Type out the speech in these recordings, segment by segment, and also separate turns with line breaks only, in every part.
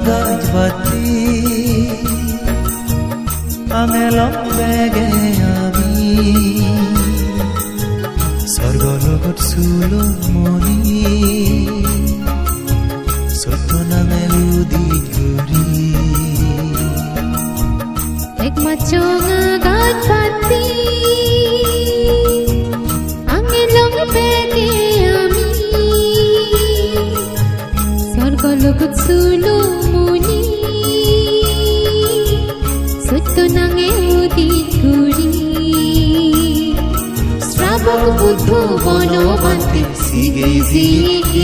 gajbati angelok bege ami sorgologot sulomoni sottoname udit guri
ek machonga gajbati angelok bege ami sorgologot sulomoni sottoname udit guri Strabok buddho bonobante sigezi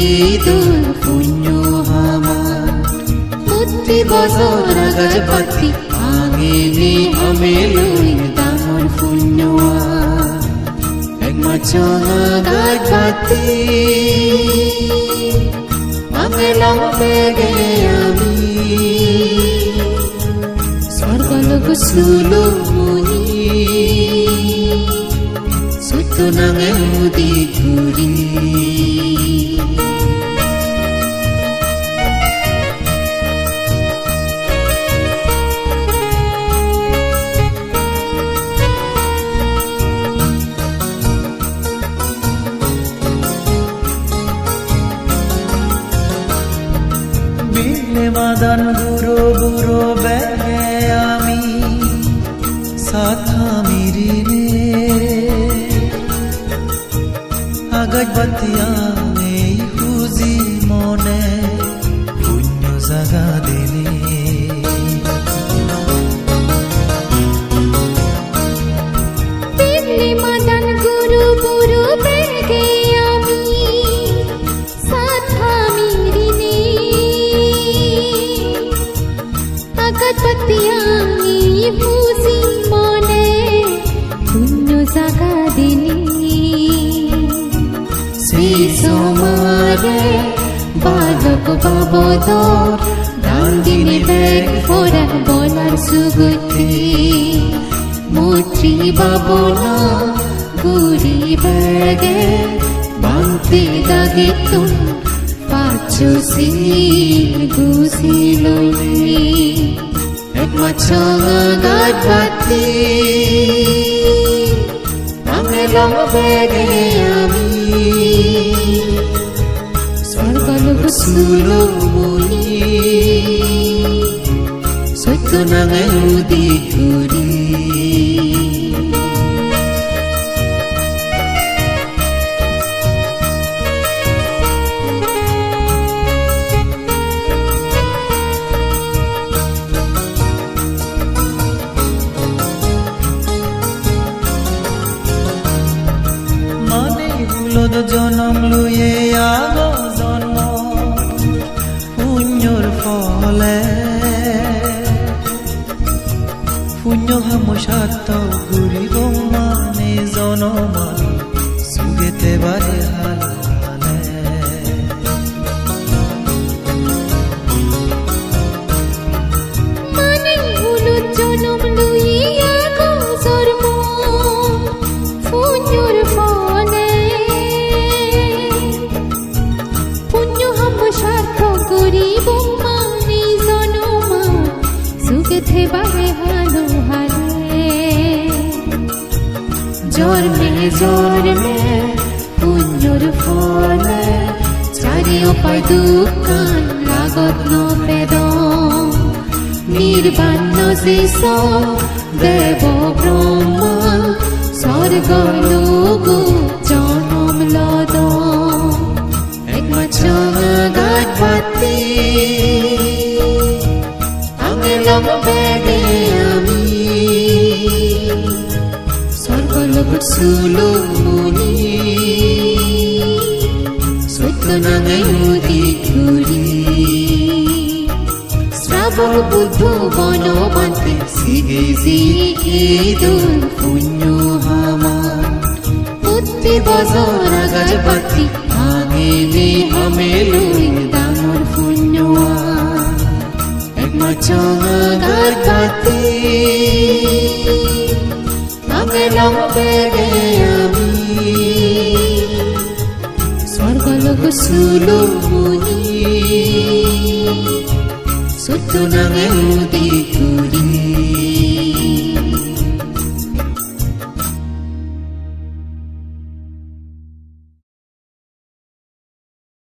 idul punyo hama Mutti bozora gajbati angini amelui damor punyoa Ek machonga gajbati angelang bege ami Sorgologo sulomoni Suttoname udit guri
Bile madan guro bege ami satha mirine gajbati ame huzi mone punyo jaga dele
Bile madan guru bege ami satha mirine gajbati ame huzi mone punyo jaga dele Somare balok babodor Dandini beg foran bolar suguti Mutri babona guri bege Bangti dagitun pachu sin gusi loli Ek machonga gajbati angelang bege ami Sorgologo sulomoni sottoname udit guri জনম লুয়ে আগো জন্ম পুণ্যর ফলে পুণ্য হামসাত ঘুরিব মানে জনমা সুগেতে বারে হালে মানে হলো জনম লুয়ে আগো জন্ম পুণ্যর ফলে গরিব মানে জনমা সুগেতে বারে হালো হালে জন্মে পুণ্যর ফলে চারিওপায় দুঃখান লাগত নবেদন নির্বাণ শিষ দেব ব্রহ্মা স্বর্গ লোক জনম লদন এক machonga gajbati angelang bege ami sorgologot sulomoni sottoname udit guri Strabok buddho bonobante sigezi idul punyo hama Mutti bozora gajbati angini amelui damor punyoa Ek machonga gajbati angelang bege ami Sorgologo sulomoni
Sutunang eudi kudi